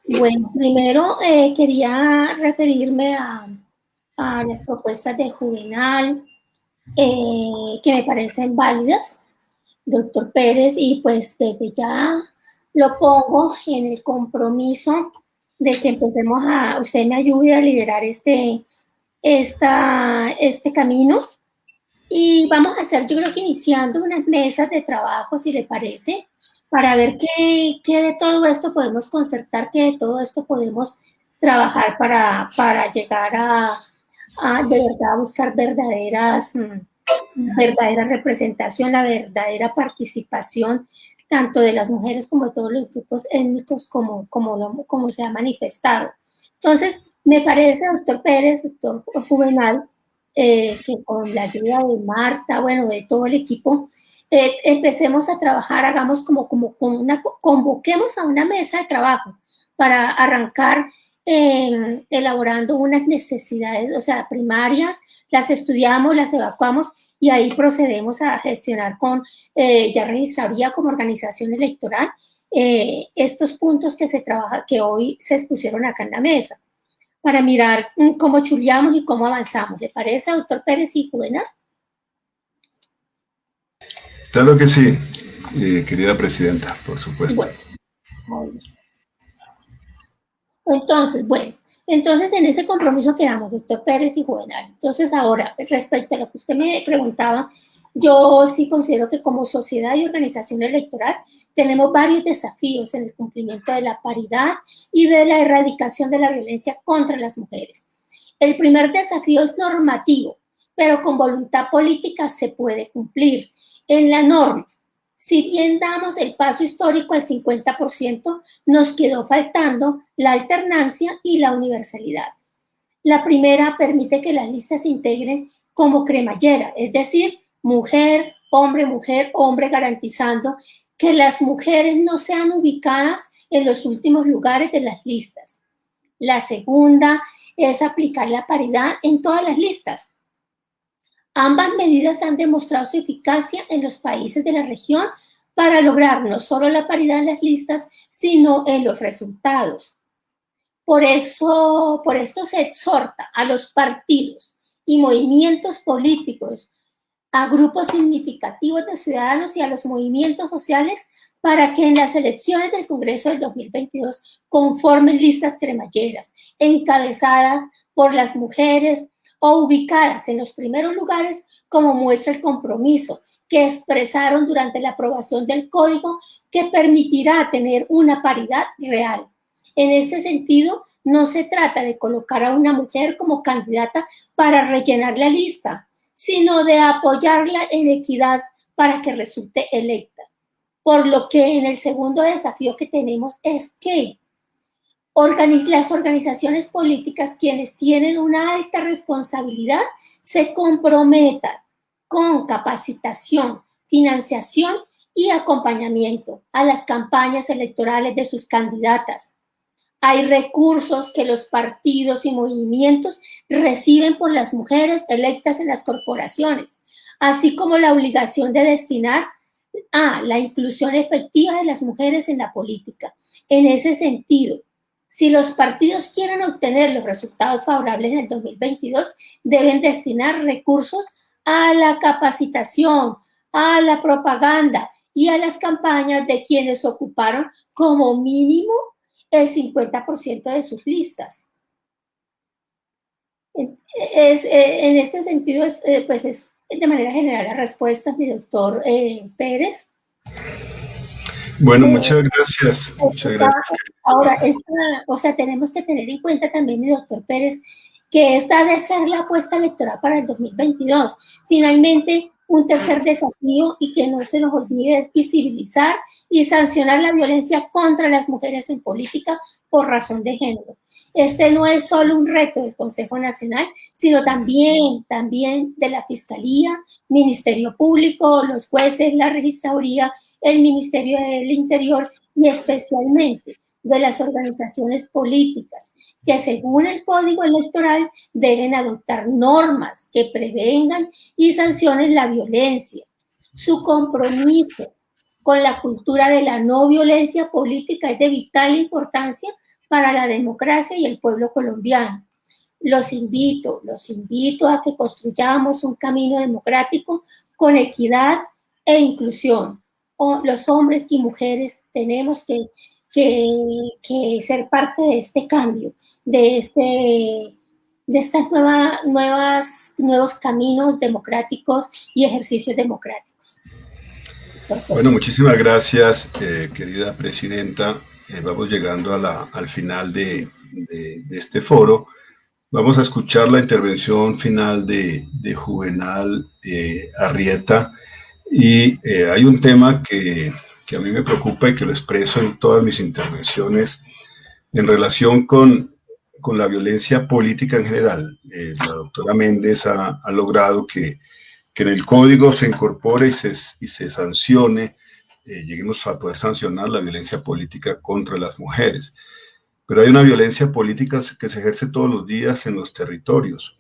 Bueno, primero quería referirme a las propuestas de Juvenal, que me parecen válidas, doctor Pérez, y pues desde ya lo pongo en el compromiso de que empecemos usted me ayude a liderar este camino, y vamos a hacer, yo creo que iniciando unas mesas de trabajo, si le parece, para ver qué de todo esto podemos concertar, qué de todo esto podemos trabajar para llegar a de verdad buscar verdadera representación, la verdadera participación tanto de las mujeres como de todos los grupos étnicos como se ha manifestado. Entonces, me parece, doctor Pérez, doctor Juvenal, que con la ayuda de Marta, bueno, de todo el equipo, empecemos a trabajar, hagamos convoquemos a una mesa de trabajo para arrancar elaborando unas necesidades, o sea, primarias, las estudiamos, las evacuamos y ahí procedemos a gestionar con ya registraría como organización electoral estos puntos que se trabaja, que hoy se expusieron acá en la mesa, para mirar cómo chuleamos y cómo avanzamos. ¿Le parece, doctor Pérez y Juvenal? Claro que sí, querida presidenta, por supuesto. Bueno. Entonces en ese compromiso quedamos, doctor Pérez y Juvenal. Entonces ahora, respecto a lo que usted me preguntaba, yo sí considero que como sociedad y organización electoral tenemos varios desafíos en el cumplimiento de la paridad y de la erradicación de la violencia contra las mujeres. El primer desafío es normativo, pero con voluntad política se puede cumplir. En la norma, si bien damos el paso histórico al 50%, nos quedó faltando la alternancia y la universalidad. La primera permite que las listas se integren como cremallera, es decir, mujer, hombre, garantizando que las mujeres no sean ubicadas en los últimos lugares de las listas. La segunda es aplicar la paridad en todas las listas. Ambas medidas han demostrado su eficacia en los países de la región para lograr no solo la paridad en las listas, sino en los resultados. Por esto se exhorta a los partidos y movimientos políticos, a grupos significativos de ciudadanos y a los movimientos sociales para que en las elecciones del Congreso del 2022 conformen listas cremalleras, encabezadas por las mujeres o ubicadas en los primeros lugares, como muestra el compromiso que expresaron durante la aprobación del código que permitirá tener una paridad real. En este sentido, no se trata de colocar a una mujer como candidata para rellenar la lista, sino de apoyarla en equidad para que resulte electa. Por lo que en el segundo desafío que tenemos es que las organizaciones políticas, quienes tienen una alta responsabilidad, se comprometan con capacitación, financiación y acompañamiento a las campañas electorales de sus candidatas. Hay recursos que los partidos y movimientos reciben por las mujeres electas en las corporaciones, así como la obligación de destinar a la inclusión efectiva de las mujeres en la política. En ese sentido, si los partidos quieren obtener los resultados favorables en el 2022, deben destinar recursos a la capacitación, a la propaganda y a las campañas de quienes ocuparon como mínimo el 50% de sus listas. En este sentido, es de manera general la respuesta, mi doctor Pérez. Bueno, muchas gracias. Muchas gracias. Ahora, tenemos que tener en cuenta también, mi doctor Pérez, que esta debe ser la apuesta electoral para el 2022. Finalmente, un tercer desafío, y que no se nos olvide, es visibilizar y sancionar la violencia contra las mujeres en política por razón de género. Este no es solo un reto del Consejo Nacional, sino también de la Fiscalía, Ministerio Público, los jueces, la Registraduría, el Ministerio del Interior y especialmente de las organizaciones políticas, que según el Código Electoral deben adoptar normas que prevengan y sancionen la violencia. Su compromiso con la cultura de la no violencia política es de vital importancia para la democracia y el pueblo colombiano. Los invito a que construyamos un camino democrático con equidad e inclusión. Los hombres y mujeres tenemos que ser parte de este cambio, de estas nuevos caminos democráticos y ejercicios democráticos. Bueno, muchísimas gracias, querida presidenta. Vamos llegando al final de este foro. Vamos a escuchar la intervención final de Juvenal Arrieta. Y hay un tema que a mí me preocupa y que lo expreso en todas mis intervenciones en relación con la violencia política en general. La doctora Méndez ha logrado que en el código se incorpore y se sancione, lleguemos a poder sancionar la violencia política contra las mujeres. Pero hay una violencia política que se ejerce todos los días en los territorios.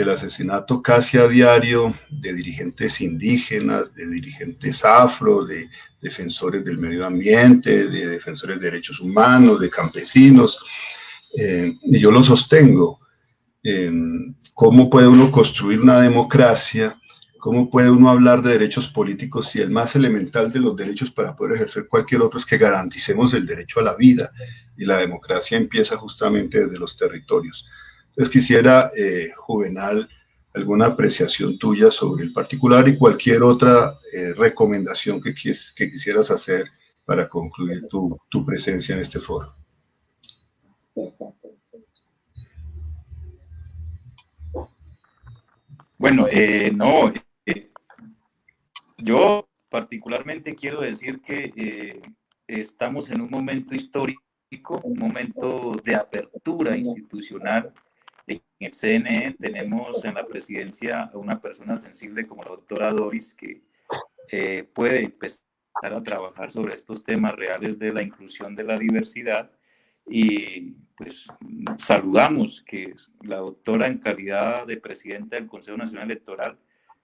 el asesinato casi a diario de dirigentes indígenas, de dirigentes afro, de defensores del medio ambiente, de defensores de derechos humanos, de campesinos, y yo lo sostengo. ¿Cómo puede uno construir una democracia? ¿Cómo puede uno hablar de derechos políticos si el más elemental de los derechos para poder ejercer cualquier otro es que garanticemos el derecho a la vida? Y la democracia empieza justamente desde los territorios. Entonces quisiera, Juvenal, alguna apreciación tuya sobre el particular y cualquier otra recomendación que quisieras hacer para concluir tu presencia en este foro. Bueno, no, yo particularmente quiero decir que estamos en un momento histórico, un momento de apertura institucional. En el CNE tenemos en la presidencia a una persona sensible como la doctora Doris, que puede empezar a trabajar sobre estos temas reales de la inclusión de la diversidad, y pues saludamos que la doctora, en calidad de presidenta del Consejo Nacional Electoral,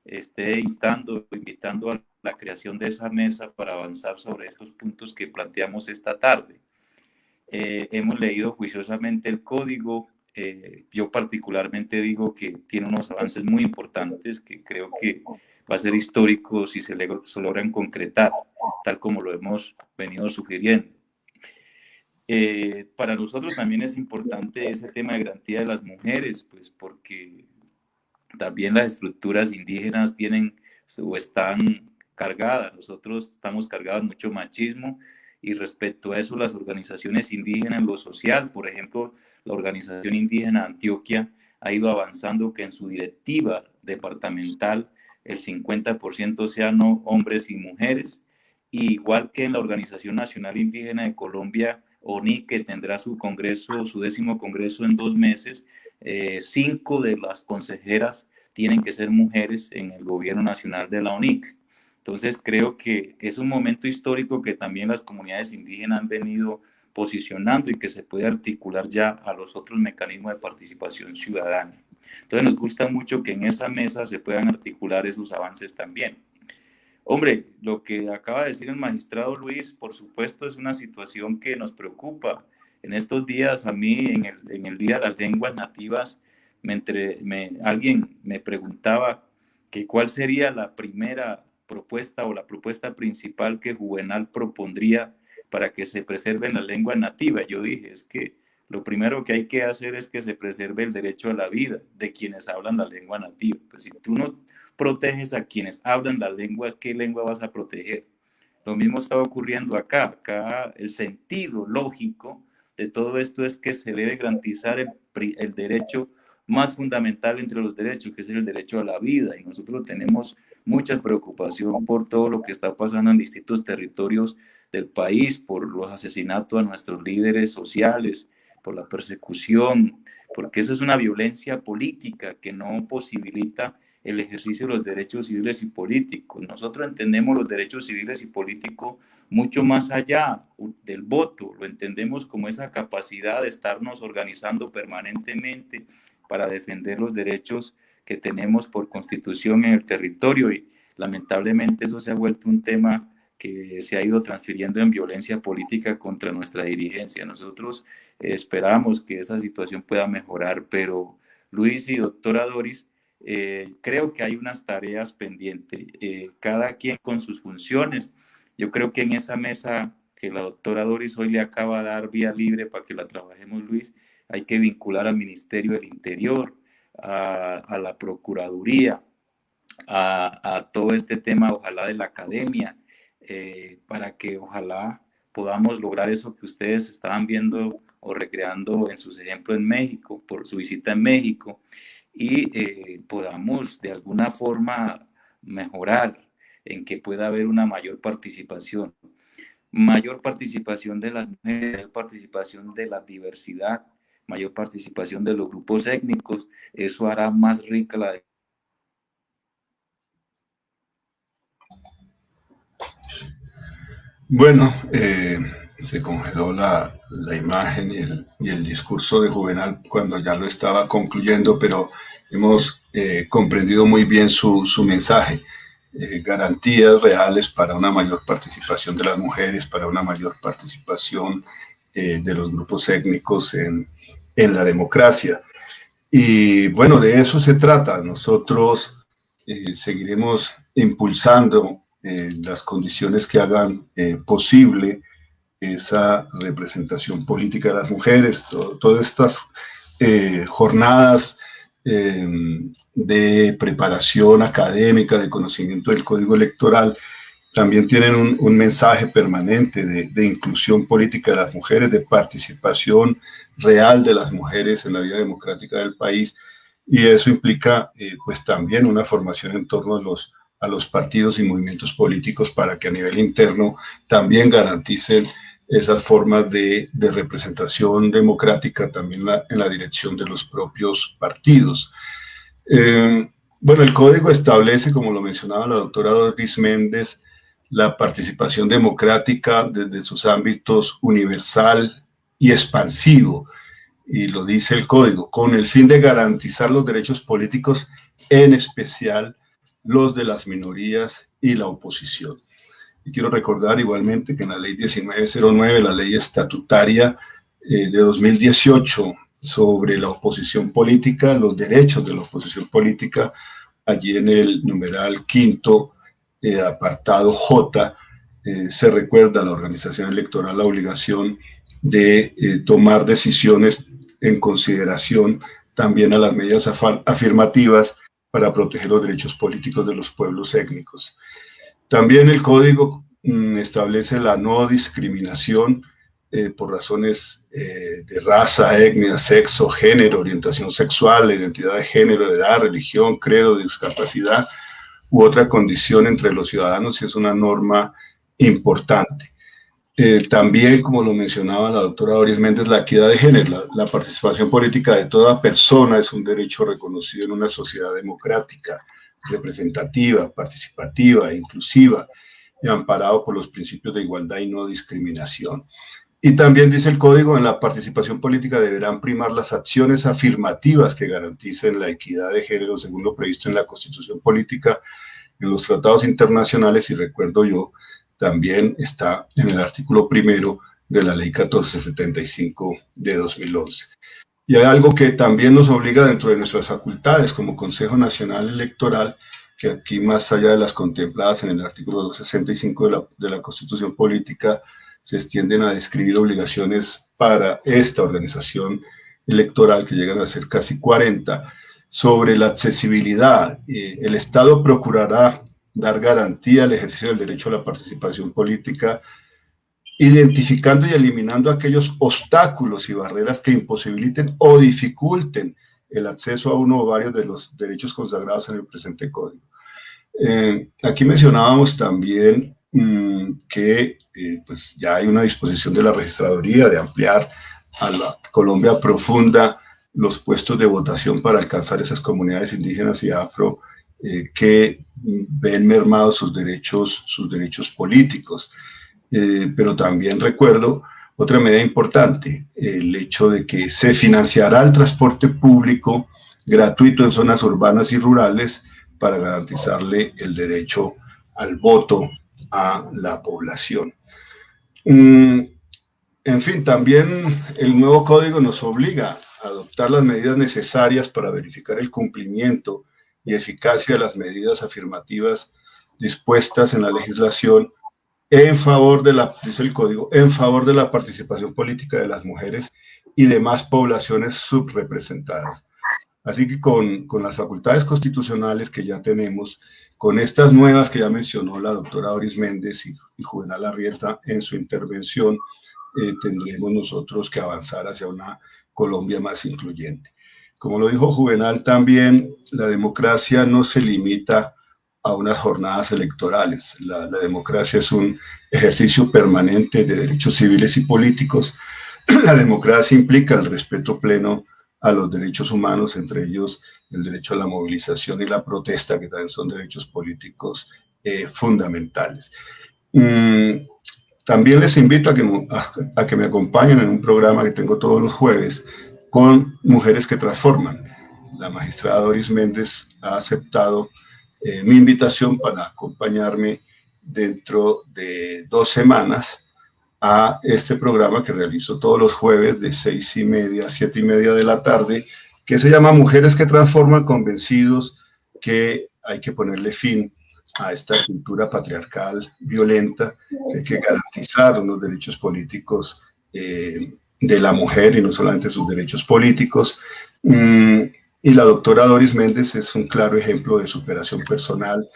esté invitando a la creación de esa mesa para avanzar sobre estos puntos que planteamos esta tarde. Hemos leído juiciosamente el código. Yo particularmente digo que tiene unos avances muy importantes que creo que va a ser histórico si se logran concretar, tal como lo hemos venido sugiriendo. Para nosotros también es importante ese tema de garantía de las mujeres, pues porque también las estructuras indígenas tienen o están cargadas. Nosotros estamos cargados de mucho machismo, y respecto a eso las organizaciones indígenas en lo social, por ejemplo, la Organización Indígena Antioquia ha ido avanzando que en su directiva departamental el 50% sean hombres y mujeres, y igual que en la Organización Nacional Indígena de Colombia, ONIC, que tendrá su congreso, su 10º congreso en 2 meses, 5 de las consejeras tienen que ser mujeres en el gobierno nacional de la ONIC. Entonces creo que es un momento histórico que también las comunidades indígenas han venido posicionando y que se puede articular ya a los otros mecanismos de participación ciudadana. Entonces nos gusta mucho que en esa mesa se puedan articular esos avances también. Hombre, lo que acaba de decir el magistrado Luis, por supuesto, es una situación que nos preocupa. En estos días, a mí, en el Día de las Lenguas Nativas, alguien me preguntaba que cuál sería la primera propuesta o la propuesta principal que Juvenal propondría para que se preserven las lenguas nativas. Yo dije, es que lo primero que hay que hacer es que se preserve el derecho a la vida de quienes hablan la lengua nativa. Pues si tú no proteges a quienes hablan la lengua, ¿qué lengua vas a proteger? Lo mismo está ocurriendo acá. Acá el sentido lógico de todo esto es que se debe garantizar el derecho más fundamental entre los derechos, que es el derecho a la vida. Y nosotros tenemos mucha preocupación por todo lo que está pasando en distintos territorios del país, por los asesinatos a nuestros líderes sociales, por la persecución, porque eso es una violencia política que no posibilita el ejercicio de los derechos civiles y políticos. Nosotros entendemos los derechos civiles y políticos mucho más allá del voto, lo entendemos como esa capacidad de estarnos organizando permanentemente para defender los derechos que tenemos por constitución en el territorio, y lamentablemente eso se ha vuelto un tema que se ha ido transfiriendo en violencia política contra nuestra dirigencia. Nosotros esperamos que esa situación pueda mejorar, pero Luis y doctora Doris, creo que hay unas tareas pendientes, cada quien con sus funciones. Yo creo que en esa mesa que la doctora Doris hoy le acaba de dar vía libre para que la trabajemos, Luis, hay que vincular al Ministerio del Interior, a la Procuraduría, a todo este tema, ojalá de la academia, para que ojalá podamos lograr eso que ustedes estaban viendo o recreando en sus ejemplos en México, por su visita en México, y podamos de alguna forma mejorar en que pueda haber una mayor participación de las mujeres, mayor participación de la diversidad, mayor participación de los grupos étnicos. Eso hará más rica la. Bueno, se congeló la imagen y el discurso de Juvenal cuando ya lo estaba concluyendo, pero hemos comprendido muy bien su mensaje. Garantías reales para una mayor participación de las mujeres, para una mayor participación de los grupos étnicos en la democracia. Y bueno, de eso se trata. Nosotros seguiremos impulsando las condiciones que hagan posible esa representación política de las mujeres. Todas estas jornadas de preparación académica, de conocimiento del Código Electoral, también tienen un mensaje permanente de inclusión política de las mujeres, de participación real de las mujeres en la vida democrática del país, y eso implica pues también una formación en torno a los partidos y movimientos políticos para que a nivel interno también garanticen esas formas de representación democrática también en la dirección de los propios partidos. Bueno, el código establece, como lo mencionaba la doctora Doris Méndez, la participación democrática desde sus ámbitos universal y expansivo, y lo dice el código, con el fin de garantizar los derechos políticos, en especial los de las minorías y la oposición. Y quiero recordar igualmente que en la ley 1909, la ley estatutaria de 2018 sobre la oposición política, los derechos de la oposición política, allí en el numeral quinto, apartado J, se recuerda a la organización electoral la obligación de tomar decisiones en consideración también a las medidas afirmativas para proteger los derechos políticos de los pueblos étnicos. También el código establece la no discriminación por razones de raza, etnia, sexo, género, orientación sexual, identidad de género, edad, religión, credo, discapacidad u otra condición entre los ciudadanos, y es una norma importante. También, como lo mencionaba la doctora Doris Méndez, la equidad de género, la participación política de toda persona es un derecho reconocido en una sociedad democrática, representativa, participativa, inclusiva, y amparado por los principios de igualdad y no discriminación. Y también dice el código, en la participación política deberán primar las acciones afirmativas que garanticen la equidad de género según lo previsto en la Constitución Política, en los tratados internacionales, y recuerdo yo, también está en el artículo primero de la Ley 1475 de 2011. Y hay algo que también nos obliga dentro de nuestras facultades como Consejo Nacional Electoral, que aquí más allá de las contempladas en el artículo 265 de la Constitución Política, se extienden a describir obligaciones para esta organización electoral, que llegan a ser casi 40, sobre la accesibilidad. El Estado procurará dar garantía al ejercicio del derecho a la participación política, identificando y eliminando aquellos obstáculos y barreras que imposibiliten o dificulten el acceso a uno o varios de los derechos consagrados en el presente código. Aquí mencionábamos también que pues ya hay una disposición de la registraduría de ampliar a la Colombia profunda los puestos de votación para alcanzar esas comunidades indígenas y afro que ven mermados sus derechos políticos. Pero también recuerdo otra medida importante, el hecho de que se financiará el transporte público gratuito en zonas urbanas y rurales para garantizarle el derecho al voto a la población. En fin, también el nuevo código nos obliga a adoptar las medidas necesarias para verificar el cumplimiento y eficacia de las medidas afirmativas dispuestas en la legislación en favor de dice el código, en favor de la participación política de las mujeres y demás poblaciones subrepresentadas. Así que con las facultades constitucionales que ya tenemos, con estas nuevas que ya mencionó la doctora Doris Méndez y Juvenal Arrieta en su intervención, tendremos nosotros que avanzar hacia una Colombia más incluyente. Como lo dijo Juvenal también, la democracia no se limita a unas jornadas electorales. La democracia es un ejercicio permanente de derechos civiles y políticos. La democracia implica el respeto pleno a los derechos humanos, entre ellos el derecho a la movilización y la protesta, que también son derechos políticos fundamentales. También les invito a que me acompañen en un programa que tengo todos los jueves con Mujeres que Transforman. la magistrada Doris Méndez ha aceptado mi invitación para acompañarme dentro de 2 semanas a este programa que realizo todos los jueves de 6:30 a 7:30 de la tarde, que se llama Mujeres que Transforman, convencidos que hay que ponerle fin a esta cultura patriarcal violenta, que hay que garantizar unos derechos políticos de la mujer y no solamente sus derechos políticos. Y la doctora Doris Méndez es un claro ejemplo de superación personal,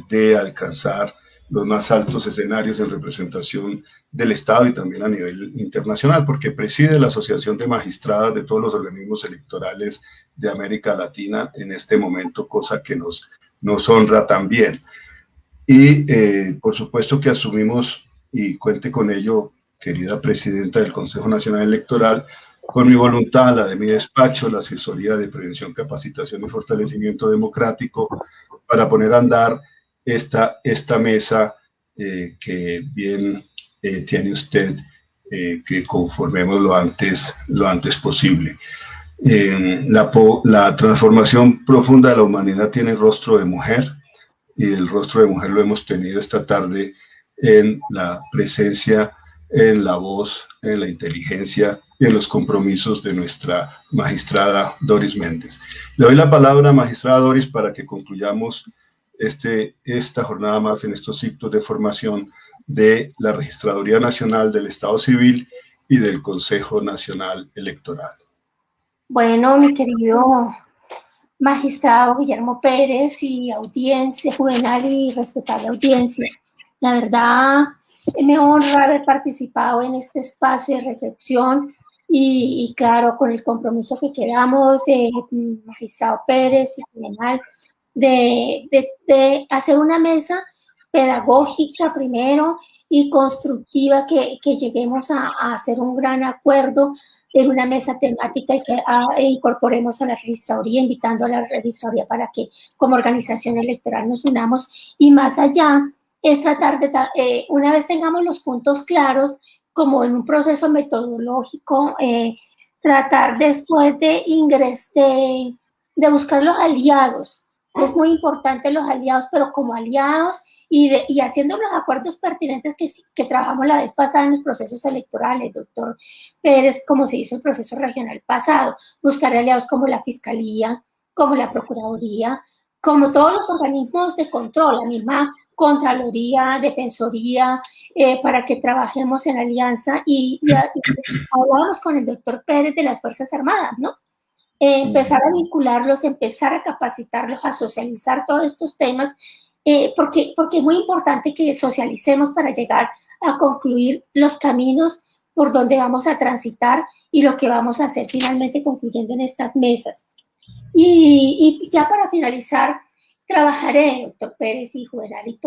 de alcanzar los más altos escenarios en representación del Estado y también a nivel internacional, porque preside la Asociación de Magistradas de todos los organismos electorales de América Latina en este momento, cosa que nos honra también. Y por supuesto que asumimos, y cuente con ello, querida presidenta del Consejo Nacional Electoral, con mi voluntad, la de mi despacho, la asesoría de prevención, capacitación y fortalecimiento democrático, para poner a andar esta mesa que bien tiene usted, que conformemos lo antes posible. La transformación profunda de la humanidad tiene rostro de mujer, y el rostro de mujer lo hemos tenido esta tarde en la presencia, en la voz, en la inteligencia y en los compromisos de nuestra magistrada Doris Méndez. Le doy la palabra, magistrada Doris, para que concluyamos esta jornada más en estos ciclos de formación de la Registraduría Nacional del Estado Civil y del Consejo Nacional Electoral. Bueno, mi querido magistrado Guillermo Pérez y audiencia, juvenal y respetable audiencia, la verdad me honra haber participado en este espacio de reflexión y claro, con el compromiso que quedamos, magistrado Pérez y juvenal, de hacer una mesa pedagógica primero y constructiva, que lleguemos a hacer un gran acuerdo en una mesa temática y que incorporemos a la registraduría, invitando a la registraduría para que como organización electoral nos unamos, y más allá es tratar de, una vez tengamos los puntos claros, como en un proceso metodológico, tratar después de buscar los aliados. Es muy importante los aliados, pero como aliados y haciendo los acuerdos pertinentes que trabajamos la vez pasada en los procesos electorales, doctor Pérez, como se hizo el proceso regional pasado, buscar aliados como la Fiscalía, como la Procuraduría, como todos los organismos de control, la misma Contraloría, Defensoría, para que trabajemos en alianza y hablábamos con el doctor Pérez de las Fuerzas Armadas, ¿no? Empezar a vincularlos, empezar a capacitarlos, a socializar todos estos temas, porque es muy importante que socialicemos para llegar a concluir los caminos por donde vamos a transitar y lo que vamos a hacer finalmente concluyendo en estas mesas. Y ya para finalizar, trabajaré, doctor Pérez y Juvenal, y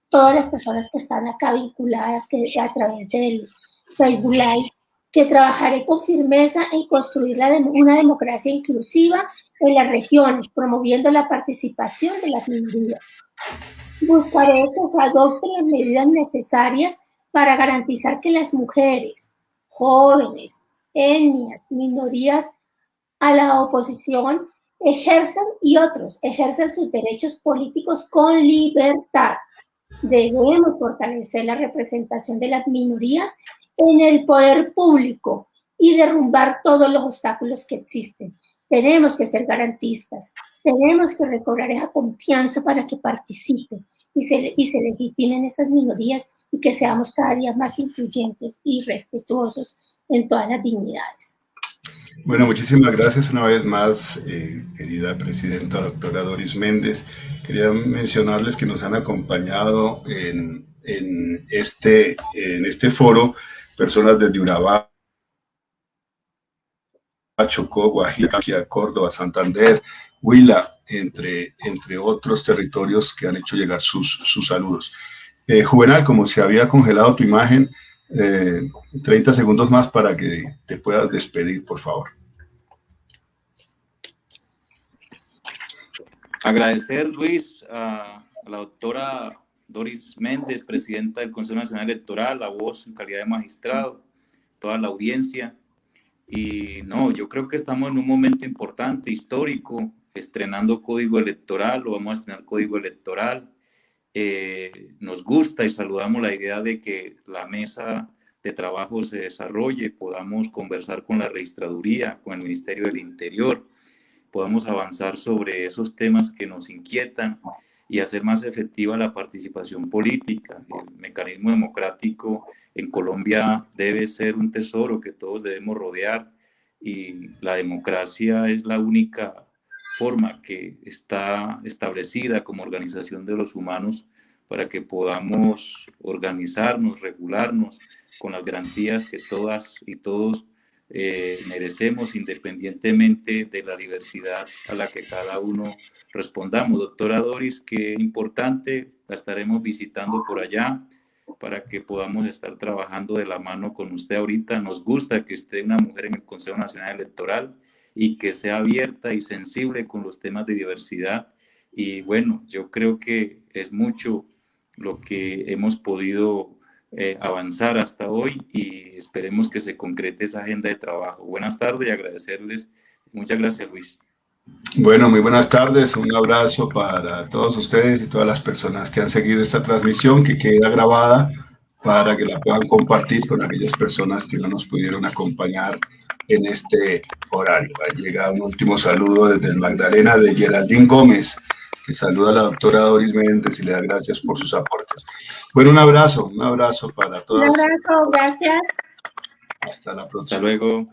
todas las personas que están acá vinculadas, que a través del Facebook Live, que trabajaré con firmeza en construir una democracia inclusiva en las regiones, promoviendo la participación de las minorías. Buscaré que se adopten las medidas necesarias para garantizar que las mujeres, jóvenes, etnias, minorías a la oposición ejerzan sus derechos políticos con libertad. Debemos fortalecer la representación de las minorías en el poder público y derrumbar todos los obstáculos que existen. Tenemos que ser garantistas, tenemos que recobrar esa confianza para que participen y se legitimen esas minorías, y que seamos cada día más incluyentes y respetuosos en todas las dignidades. Bueno, muchísimas gracias una vez más, querida presidenta doctora Doris Méndez. Quería mencionarles que nos han acompañado en este foro personas desde Urabá, Chocó, Guajira, Córdoba, Santander, Huila, entre otros territorios que han hecho llegar sus saludos. Juvenal, como se había congelado tu imagen, 30 segundos más para que te puedas despedir, por favor. Agradecer, Luis, a la doctora Doris Méndez, presidenta del Consejo Nacional Electoral, la voz en calidad de magistrado, toda la audiencia. Y no, yo creo que estamos en un momento importante, histórico, estrenando código electoral, o vamos a estrenar código electoral. Nos gusta y saludamos la idea de que la mesa de trabajo se desarrolle, podamos conversar con la registraduría, con el Ministerio del Interior, podamos avanzar sobre esos temas que nos inquietan y hacer más efectiva la participación política. El mecanismo democrático en Colombia debe ser un tesoro que todos debemos rodear, y la democracia es la única forma que está establecida como organización de los humanos para que podamos organizarnos, regularnos con las garantías que todas y todos merecemos, independientemente de la diversidad a la que cada uno respondamos. Doctora Doris, qué importante, la estaremos visitando por allá para que podamos estar trabajando de la mano con usted ahorita. Nos gusta que esté una mujer en el Consejo Nacional Electoral y que sea abierta y sensible con los temas de diversidad. Y bueno, yo creo que es mucho lo que hemos podido avanzar hasta hoy, y esperemos que se concrete esa agenda de trabajo. Buenas tardes y agradecerles. Muchas gracias, Luis. Bueno, muy buenas tardes. Un abrazo para todos ustedes y todas las personas que han seguido esta transmisión, que queda grabada para que la puedan compartir con aquellas personas que no nos pudieron acompañar en este horario. Llega un último saludo desde el Magdalena de Geraldine Gómez, que saluda a la doctora Doris Méndez y le da gracias por sus aportes. Bueno, un abrazo para todos. Un abrazo, gracias. Hasta la próxima. Hasta luego.